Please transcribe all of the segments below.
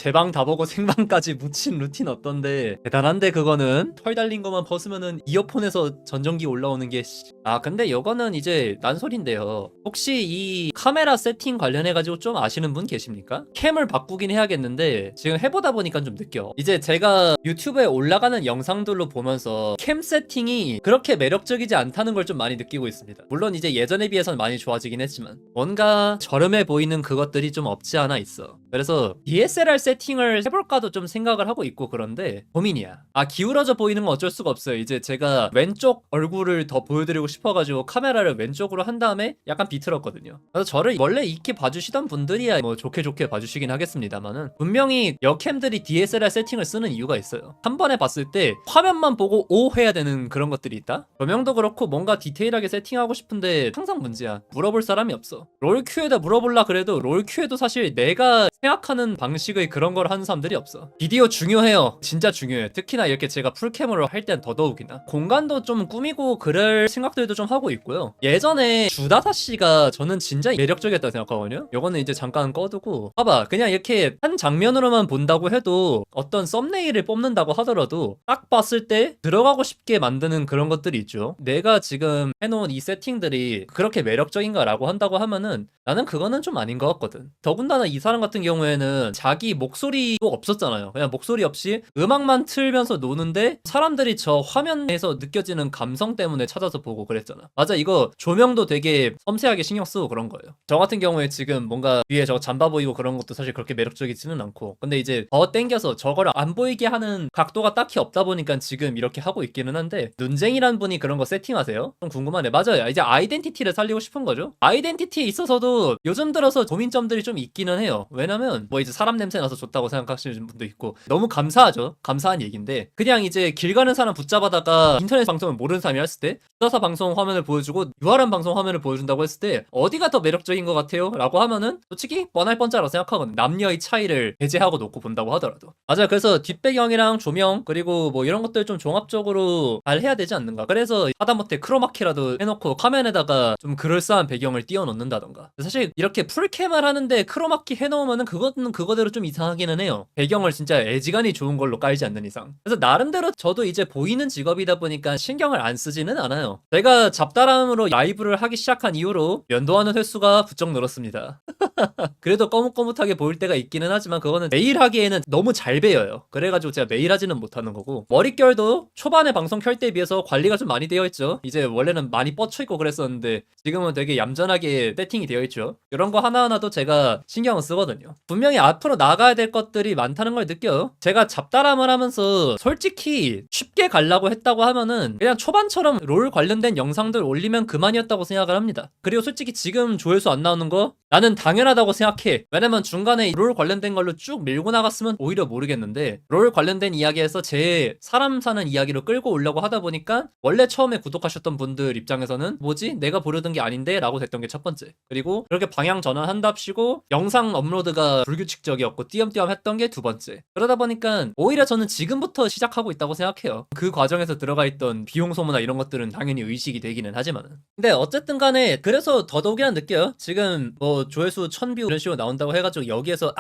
개방 다 보고 생방까지 묻힌 루틴 어떤데 대단한데 그거는 털 달린 것만 벗으면은 이어폰에서 전전기 올라오는 게 근데 요거는 이제 딴소리인데요. 혹시 이 카메라 세팅 관련해가지고 좀 아시는 분 계십니까? 캠을 바꾸긴 해야겠는데 지금 해보다 보니까 좀 느껴. 이제 제가 유튜브에 올라가는 영상들로 보면서 캠 세팅이 그렇게 매력적이지 않다는 걸 좀 많이 느끼고 있습니다. 물론 이제 예전에 비해서는 많이 좋아지긴 했지만 뭔가 저렴해 보이는 그것들이 좀 없지 않아 있어. 그래서 DSLR 세팅을 해볼까도 좀 생각을 하고 있고 그런데 고민이야. 기울어져 보이는 건 어쩔 수가 없어요. 이제 제가 왼쪽 얼굴을 더 보여드리고 싶어가지고 카메라를 왼쪽으로 한 다음에 약간 비틀었거든요. 그래서 저를 원래 이렇게 봐주시던 분들이야 뭐 좋게 봐주시긴 하겠습니다만은 분명히 여캠들이 DSLR 세팅을 쓰는 이유가 있어요. 한 번에 봤을 때 화면만 보고 오 해야 되는 그런 것들이 있다? 조명도 그렇고 뭔가 디테일하게 세팅하고 싶은데 항상 문제야. 물어볼 사람이 없어. 롤큐에다 물어볼라 그래도 롤큐에도 사실 내가 생각하는 방식의 그런 걸 하는 사람들이 없어. 비디오 중요해요. 진짜 중요해. 특히나 이렇게 제가 풀캠으로 할 땐 더더욱이나. 공간도 좀 꾸미고 그럴 생각들도 좀 하고 있고요. 예전에 주다사 씨가 저는 진짜 매력적이었다고 생각하거든요. 요거는 이제 잠깐 꺼두고 봐봐. 그냥 이렇게 한 장면으로만 본다고 해도 어떤 썸네일을 뽑는다고 하더라도 딱 봤을 때 들어가고 싶게 만드는 그런 것들이 있죠. 내가 지금 해놓은 이 세팅들이 그렇게 매력적인가라고 한다고 하면은 나는 그거는 좀 아닌 것 같거든. 더군다나 이 사람 같은 경우에는 자기 목소리도 없었잖아요. 그냥 목소리 없이 음악만 틀면서 노는데 사람들이 저 화면에서 느껴지는 감성 때문에 찾아서 보고 그랬잖아. 맞아, 이거 조명도 되게 섬세하게 신경 쓰고 그런 거예요. 저 같은 경우에 지금 뭔가 위에 저 잠바 보이고 그런 것도 사실 그렇게 매력적이지는 않고 근데 이제 더 땡겨서 저거를 안 보이게 하는 각도가 딱히 없다 보니까 지금 이렇게 하고 있기는 한데 눈쟁이란 분이 그런 거 세팅하세요? 좀 궁금하네. 맞아요. 이제 아이덴티티를 살리고 싶은 거죠. 아이덴티티에 있어서도 요즘 들어서 고민점들이 좀 있기는 해요. 왜냐면 뭐 이제 사람 냄새 나서 좋다고 생각하시는 분도 있고 너무 감사하죠. 감사한 얘기인데 그냥 이제 길 가는 사람 붙잡아다가 인터넷 방송을 모르는 사람이 했을 때 수다사 방송 화면을 보여주고 유아란 방송 화면을 보여준다고 했을 때 어디가 더 매력적인 것 같아요? 라고 하면은 솔직히 뻔할 뻔짜라고 생각하거든. 남녀의 차이를 배제하고 놓고 본다고 하더라도. 맞아요. 그래서 뒷배경이랑 조명 그리고 뭐 이런 것들 좀 종합적으로 잘 해야 되지 않는가. 그래서 하다못해 크로마키라도 해놓고 화면에다가 좀 그럴싸한 배경을 띄워놓는다던가. 사실 이렇게 풀캠을 하는데 크로마키 해놓으면은 그거는 그거대로 좀 이상하기는 해요. 배경을 진짜 애지간히 좋은 걸로 깔지 않는 이상. 그래서 나름대로 저도 이제 보이는 직업이다 보니까 신경을 안 쓰지는 않아요. 제가 잡다람으로 라이브를 하기 시작한 이후로 연도하는 횟수가 부쩍 늘었습니다. 그래도 거뭇거뭇하게 보일 때가 있기는 하지만 그거는 매일 하기에는 너무 잘 배여요. 그래가지고 제가 매일 하지는 못하는 거고 머릿결도 초반에 방송 켤 때에 비해서 관리가 좀 많이 되어 있죠. 이제 원래는 많이 뻗쳐있고 그랬었는데 지금은 되게 얌전하게 세팅이 되어 있죠. 이런 거 하나하나도 제가 신경을 쓰거든요. 분명히 앞으로 나가야 될 것들이 많다는 걸 느껴요. 제가 잡다람을 하면서 솔직히 쉽게 가려고 했다고 하면은 그냥 초반처럼 롤 관련된 영상들 올리면 그만이었다고 생각을 합니다. 그리고 솔직히 지금 조회수 안 나오는 거 나는 당연하다고 생각해. 왜냐면 중간에 롤 관련된 걸로 쭉 밀고 나갔으면 오히려 모르겠는데 롤 관련된 이야기에서 제 사람 사는 이야기로 끌고 오려고 하다 보니까 원래 처음에 구독하셨던 분들 입장에서는 뭐지? 내가 보려던 게 아닌데? 라고 됐던 게 첫 번째. 그리고 그렇게 방향 전환한답시고 영상 업로드가 불규칙적이었고 띄엄띄엄 했던 게 두 번째. 그러다 보니까 오히려 저는 지금부터 시작하고 있다고 생각해요. 그 과정에서 들어가 있던 비용 소모나 이런 것들은 당연히 의식이 되기는 하지만은. 근데 어쨌든 간에 그래서 더더욱이나 느껴요. 지금 뭐 조회수 1000뷰 이런 식으로 나온다고 해가지고 여기에서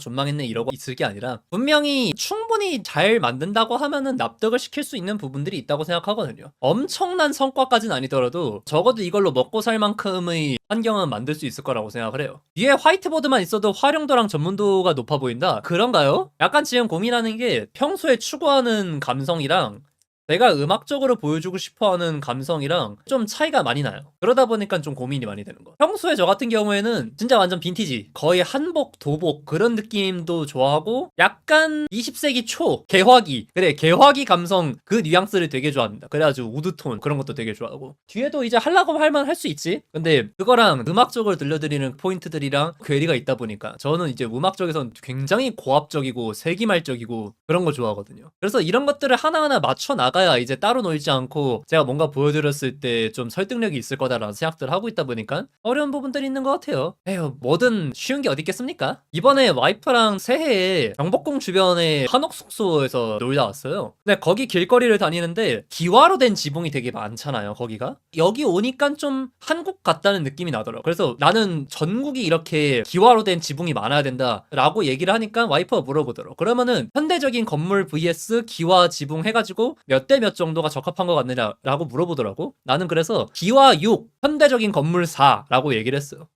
존망했네 이러고 있을 게 아니라 분명히 충분히 잘 만든다고 하면은 납득을 시킬 수 있는 부분들이 있다고 생각하거든요. 엄청난 성과까지는 아니더라도 적어도 이걸로 먹고 살 만큼의 환경은 만들 수 있을 거라고 생각을 해요. 뒤에 화이트보드만 있어도 활용도랑 전문도가 높아 보인다? 그런가요? 약간 지금 고민하는 게 평소에 추구하는 감성이랑 내가 음악적으로 보여주고 싶어하는 감성이랑 좀 차이가 많이 나요. 그러다 보니까 좀 고민이 많이 되는 거. 평소에 저 같은 경우에는 진짜 완전 빈티지, 거의 한복, 도복 그런 느낌도 좋아하고 약간 20세기 초 개화기, 그래 개화기 감성 그 뉘앙스를 되게 좋아합니다. 그래가지고 우드톤 그런 것도 되게 좋아하고 뒤에도 이제 하려고 할만 할 수 있지. 근데 그거랑 음악적으로 들려드리는 포인트들이랑 괴리가 있다 보니까 저는 이제 음악적에선 굉장히 고압적이고 세기말적이고 그런 거 좋아하거든요. 그래서 이런 것들을 하나하나 맞춰 나가야 이제 따로 놀지 않고 제가 뭔가 보여드렸을 때 좀 설득력이 있을 거다라는 생각들을 하고 있다 보니까 어려운 부분들이 있는 것 같아요. 에휴, 뭐든 쉬운 게 어디 있겠습니까? 이번에 와이프랑 새해에 경복궁 주변에 한옥 숙소에서 놀다 왔어요. 근데 거기 길거리를 다니는데 기와로 된 지붕이 되게 많잖아요, 거기가. 여기 오니까 좀 한국 같다는 느낌이 나더라고요. 그래서 나는 전국이 이렇게 기와로 된 지붕이 많아야 된다라고 얘기를 하니까 와이프가 물어보더라고. 그러면은 현대적인 건물 vs 기와 지붕 해가지고 몇 대 몇 정도가 적합한 것 같느냐라고 물어보더라고. 나는 그래서 기와 6, 현대적인 건물 4라고 얘기를 했어요.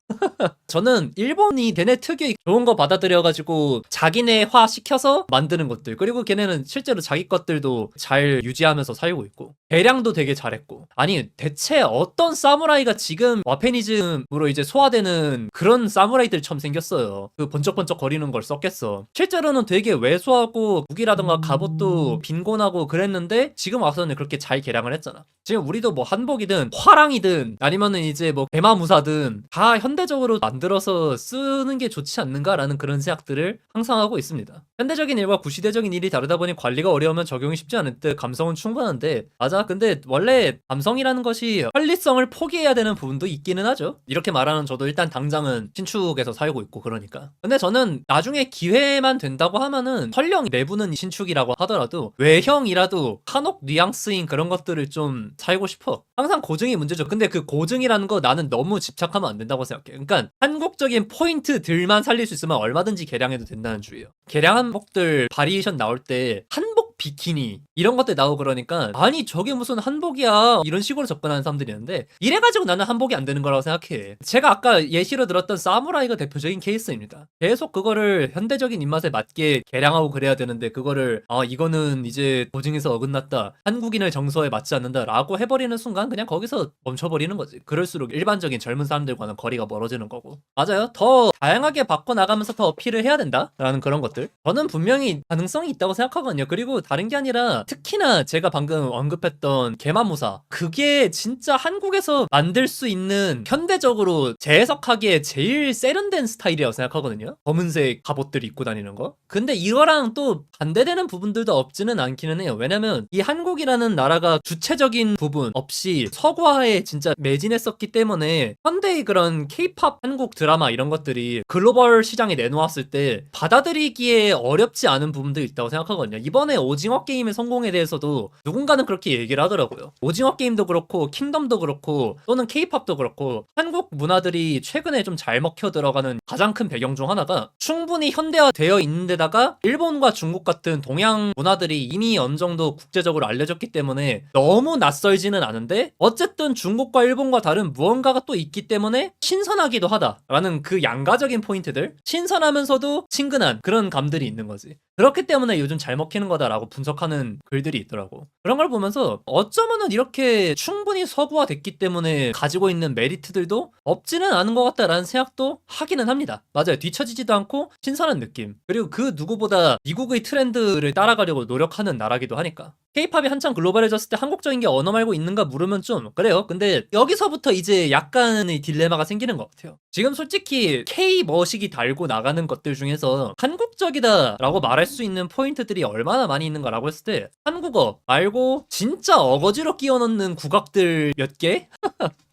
저는 일본이 걔네 특유의 좋은 거 받아들여가지고 자기네화 시켜서 만드는 것들, 그리고 걔네는 실제로 자기 것들도 잘 유지하면서 살고 있고 개량도 되게 잘했고, 아니 대체 어떤 사무라이가 지금 와페니즘으로 이제 소화되는 그런 사무라이들처럼 생겼어요. 그 번쩍번쩍 거리는 걸 썼겠어. 실제로는 되게 왜소하고 무기라던가 갑옷도 빈곤하고 그랬는데 지금 와서는 그렇게 잘 개량을 했잖아. 지금 우리도 뭐 한복이든 화랑이든 아니면은 이제 뭐 대마무사든 다 현대적으로 만들어서 쓰는 게 좋지 않는가라는 그런 생각들을 항상 하고 있습니다. 현대적인 일과 구시대적인 일이 다르다 보니 관리가 어려우면 적용이 쉽지 않을 듯 감성은 충분한데, 맞아. 근데 원래 감성이라는 것이 편리성을 포기해야 되는 부분도 있기는 하죠. 이렇게 말하는 저도 일단 당장은 신축에서 살고 있고 그러니까. 근데 저는 나중에 기회만 된다고 하면은 설령 내부는 신축이라고 하더라도 외형이라도 한옥 뉘앙스인 그런 것들을 좀 살고 싶어. 항상 고증이 문제죠. 근데 그 고증이라는 거 나는 너무 집착하면 안 된다고 생각해. 그러니까 한국적인 포인트들만 살릴 수 있으면 얼마든지 개량해도 된다는 주의예요. 개량 한복들 바리에이션 나올 때 한복 비키니 이런 것들 나오고 그러니까 아니 저게 무슨 한복이야 이런 식으로 접근하는 사람들이 있는데, 이래가지고 나는 한복이 안 되는 거라고 생각해. 제가 아까 예시로 들었던 사무라이가 대표적인 케이스입니다. 계속 그거를 현대적인 입맛에 맞게 개량하고 그래야 되는데 그거를 이거는 이제 고증에서 어긋났다, 한국인의 정서에 맞지 않는다 라고 해버리는 순간 그냥 거기서 멈춰버리는 거지. 그럴수록 일반적인 젊은 사람들과는 거리가 멀어지는 거고. 맞아요. 더 다양하게 바꿔나가면서 더 어필을 해야 된다라는 그런 것들 저는 분명히 가능성이 있다고 생각하거든요. 그리고 다른 게 아니라 특히나 제가 방금 언급했던 개마무사, 그게 진짜 한국에서 만들 수 있는 현대적으로 재해석하기에 제일 세련된 스타일이라고 생각하거든요. 검은색 갑옷들 입고 다니는 거. 근데 이거랑 또 반대되는 부분들도 없지는 않기는 해요. 왜냐면 이 한국이라는 나라가 주체적인 부분 없이 서구화에 진짜 매진했었기 때문에 현대의 그런 케이팝 한국 드라마 이런 것들이 글로벌 시장에 내놓았을 때 받아들이기에 어렵지 않은 부분도 있다고 생각하거든요. 이번에 오징어 게임의 성공에 대해서도 누군가는 그렇게 얘기를 하더라고요. 오징어 게임도 그렇고 킹덤도 그렇고 또는 케이팝도 그렇고 한국 문화들이 최근에 좀 잘 먹혀 들어가는 가장 큰 배경 중 하나가 충분히 현대화되어 있는데다가 일본과 중국 같은 동양 문화들이 이미 어느 정도 국제적으로 알려졌기 때문에 너무 낯설지는 않은데 어쨌든 중국과 일본과 다른 무언가가 또 있기 때문에 신선하기도 하다라는 그 양가적인 포인트들, 신선하면서도 친근한 그런 감들이 있는 거지. 그렇기 때문에 요즘 잘 먹히는 거다라고 분석하는 글들이 있더라고. 그런 걸 보면서 어쩌면은 이렇게 충분히 서구화됐기 때문에 가지고 있는 메리트들도 없지는 않은 것 같다라는 생각도 하기는 합니다. 맞아요. 뒤처지지도 않고 신선한 느낌. 그리고 그 누구보다 미국의 트렌드를 따라가려고 노력하는 나라기도 하니까. K-팝이 한창 글로벌해졌을 때 한국적인 게 언어 말고 있는가 물으면 좀 그래요. 근데 여기서부터 이제 약간의 딜레마가 생기는 것 같아요. 지금 솔직히 K 머시기 달고 나가는 것들 중에서 한국적이다라고 말할 수 있는 포인트들이 얼마나 많이 있는가라고 했을 때 한국어 말고 진짜 어거지로 끼워 넣는 국악들 몇 개?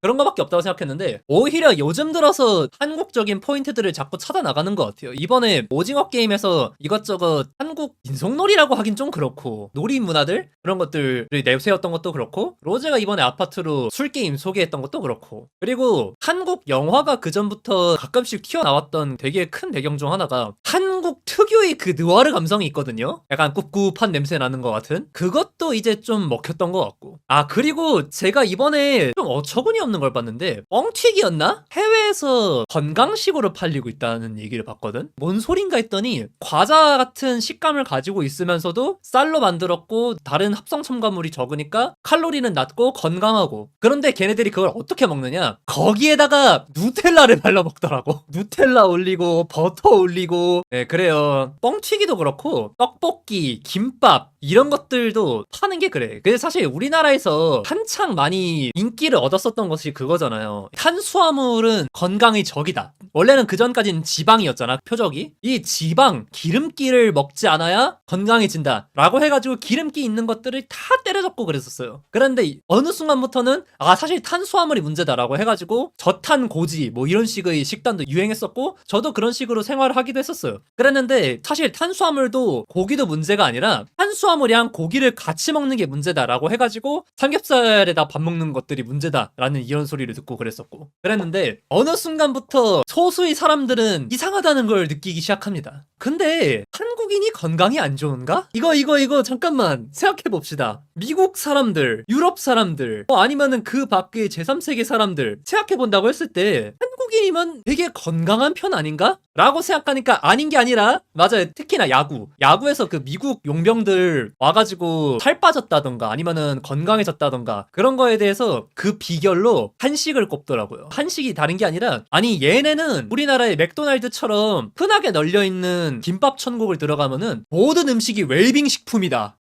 그런 거밖에 없다고 생각했는데 오히려 요즘 들어서 한국적인 포인트들을 자꾸 찾아 나가는 것 같아요. 이번에 오징어 게임에서 이것저것 한국 인속놀이라고 하긴 좀 그렇고 놀이 문화들 그런 것들을 내세웠던 것도 그렇고, 로제가 이번에 아파트로 술게임 소개했던 것도 그렇고, 그리고 한국 영화가 그전부터 가끔씩 튀어나왔던 되게 큰 배경 중 하나가 한국 특유의 그 느와르 감성이 있거든요. 약간 꿉꿉한 냄새 나는 것 같은 그것도 이제 좀 먹혔던 것 같고. 그리고 제가 이번에 좀 어처구니 없는 걸 봤는데 뻥튀기였나? 해외에서 건강식으로 팔리고 있다는 얘기를 봤거든. 뭔 소린가 했더니 과자 같은 식감을 가지고 있으면서도 쌀로 만들었고 다른 합성 첨가물이 적으니까 칼로리는 낮고 건강하고, 그런데 걔네들이 그걸 어떻게 먹느냐, 거기에다가 누텔라를 발라 먹더라고. 누텔라 올리고 버터 올리고. 네, 그래요. 뻥튀기도 그렇고 그렇고 떡볶이, 김밥 이런 것들도 파는 게 그래. 근데 사실 우리나라에서 한창 많이 인기를 얻었었던 것이 그거잖아요. 탄수화물은 건강의 적이다. 원래는 그전까지는 지방이었잖아, 표적이. 이 지방, 기름기를 먹지 않아야 건강해진다 라고 해가지고 기름기 있는 것들을 다 때려잡고 그랬었어요. 그런데 어느 순간부터는 사실 탄수화물이 문제다라고 해가지고 저탄 고지 뭐 이런 식의 식단도 유행했었고 저도 그런 식으로 생활을 하기도 했었어요. 그랬는데 사실 탄수화물도 고기도 문제가 아니라 탄수화물이랑 고기를 같이 먹는 게 문제다라고 해가지고 삼겹살에다 밥 먹는 것들이 문제다라는 이런 소리를 듣고 그랬었고 그랬는데 어느 순간부터 소수의 사람들은 이상하다는 걸 느끼기 시작합니다. 근데 한국인이 건강이 안 좋은가? 이거 잠깐만 생각해봅시다. 미국 사람들, 유럽 사람들 아니면은 그 밖의 제3세계 사람들 생각해본다고 했을 때 한국인이면 되게 건강한 편 아닌가? 라고 생각하니까 아닌 게 아니라 맞아요. 특히나 야구에서 그 미국 용병들 와가지고 살 빠졌다던가 아니면은 건강해졌다던가 그런 거에 대해서 그 비결로 한식을 꼽더라고요. 한식이 다른 게 아니라 아니 얘네는 우리나라의 맥도날드처럼 흔하게 널려있는 김밥 천국을 들어가면은 모든 음식이 웰빙 식품이다.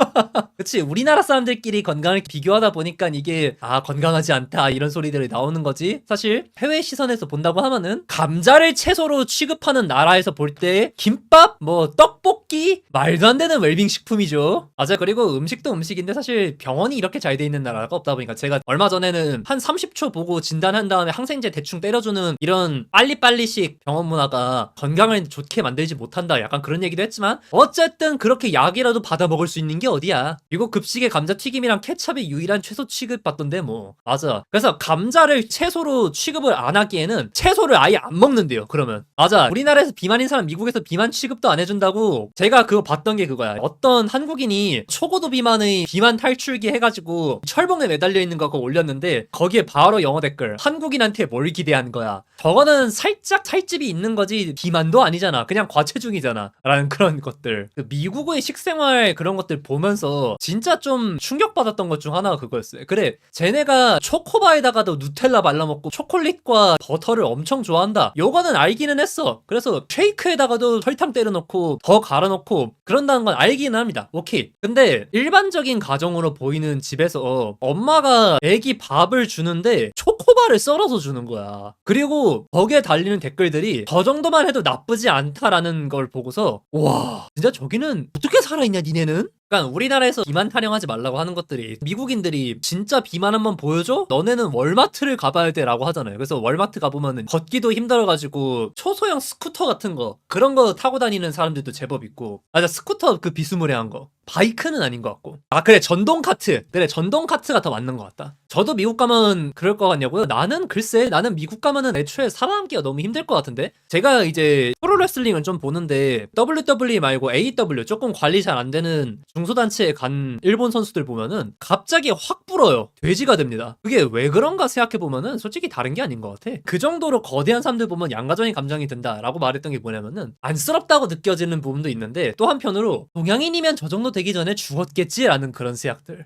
그치, 우리나라 사람들끼리 건강을 비교하다 보니까 이게 건강하지 않다 이런 소리들이 나오는 거지. 사실 해외 시선에서 본다고 하면은 감자를 채소로 취급하는 나라에서 볼 때 김밥 뭐 떡볶이 말도 안 되는 웰빙 식품이죠. 맞아요. 그리고 음식도 음식인데 사실 병원이 이렇게 잘 돼 있는 나라가 없다 보니까 제가 얼마 전에는 한 30초 보고 진단한 다음에 항생제 대충 때려주는 이런 빨리빨리식 병원 문화가 건강을 좋게 만들지 못한다 약간 그런 얘기도 했지만 어쨌든 그렇게 약이라도 받아 먹을 수 있는 게 어디야. 미국 급식에 감자튀김이랑 케첩이 유일한 채소 취급받던데 뭐. 맞아. 그래서 감자를 채소로 취급을 안 하기에는 채소를 아예 안 먹는데요. 그러면 맞아. 우리나라에서 비만인 사람 미국에서 비만 취급도 안 해준다고 제가 그거 봤던 게 그거야. 어떤 한국인이 초고도 비만의 비만 탈출기 해가지고 철봉에 매달려 있는 거 그거 올렸는데 거기에 바로 영어 댓글 한국인한테 뭘 기대한 거야. 저거는 살짝 살집이 있는 거지 비만도 아니잖아. 그냥 과체중이잖아 라는 그런 것들. 그 미국의 식생활 그런 것들 보면서 진짜 좀 충격받았던 것 중 하나가 그거였어요. 그래 쟤네가 초코바에다가도 누텔라 발라먹고 초콜릿과 버터를 엄청 좋아한다. 요거는 알기는 했어. 그래서 쉐이크에다가도 설탕 때려놓고 더 갈아놓고 그런다는 건 알기는 합니다. 오케이. 근데 일반적인 가정으로 보이는 집에서 엄마가 애기 밥을 주는데 초코바를 썰어서 주는 거야. 그리고 거기에 달리는 댓글들이 저 정도만 해도 나쁘지 않다라는 걸 보고서 와 진짜 저기는 어떻게 살아있냐 니네는? 그러니까 우리나라에서 비만 타령하지 말라고 하는 것들이 미국인들이 진짜 비만 한번 보여줘? 너네는 월마트를 가봐야 돼 라고 하잖아요. 그래서 월마트 가보면은 걷기도 힘들어가지고 초소형 스쿠터 같은 거 그런 거 타고 다니는 사람들도 제법 있고 맞아 스쿠터 그 비스무리한 거 바이크는 아닌 것 같고 그래 전동 카트 그래 전동 카트가 더 맞는 것 같다. 저도 미국 가면 그럴 것 같냐고요? 나는 글쎄 나는 미국 가면은 애초에 살아남기가 너무 힘들 것 같은데 제가 이제 프로레슬링을 좀 보는데 WWE 말고 AEW 조금 관리 잘 안 되는 중소단체에 간 일본 선수들 보면은 갑자기 확 불어요. 돼지가 됩니다. 그게 왜 그런가 생각해보면은 솔직히 다른 게 아닌 것 같아. 그 정도로 거대한 사람들 보면 양가적인 감정이 든다라고 말했던 게 뭐냐면은 안쓰럽다고 느껴지는 부분도 있는데 또 한편으로 동양인이면 저 정도 되기 전에 죽었겠지라는 그런 생각들.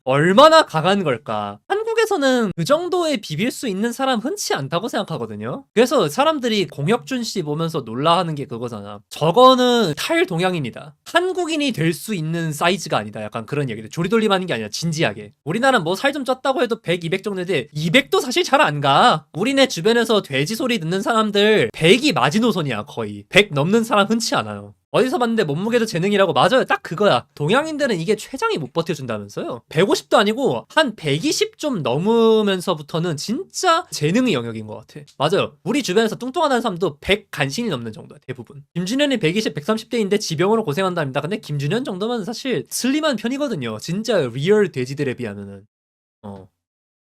얼마나 강한 걸까? 한국에서는 그 정도에 비빌 수 있는 사람 흔치 않다고 생각하거든요. 그래서 사람들이 공혁준 씨 보면서 놀라하는 게 그거잖아. 저거는 탈동양인이다. 한국인이 될 수 있는 사이즈가 아니다. 약간 그런 얘기들. 조리돌림 하는 게 아니라 진지하게. 우리나라는 뭐 살 좀 쪘다고 해도 100, 200 정도인데 200도 사실 잘 안 가. 우리네 주변에서 돼지 소리 듣는 사람들 100이 마지노선이야 거의. 100 넘는 사람 흔치 않아요. 어디서 봤는데 몸무게도 재능이라고. 맞아요. 딱 그거야. 동양인들은 이게 췌장이 못 버텨준다면서요. 150도 아니고 한 120 좀 넘으면서부터는 진짜 재능의 영역인 것 같아. 맞아요. 우리 주변에서 뚱뚱하다는 사람도 100 간신히 넘는 정도야. 대부분. 김준현이 120, 130대인데 지병으로 고생한답니다. 근데 김준현 정도면 사실 슬림한 편이거든요. 진짜 리얼 돼지들에 비하면은.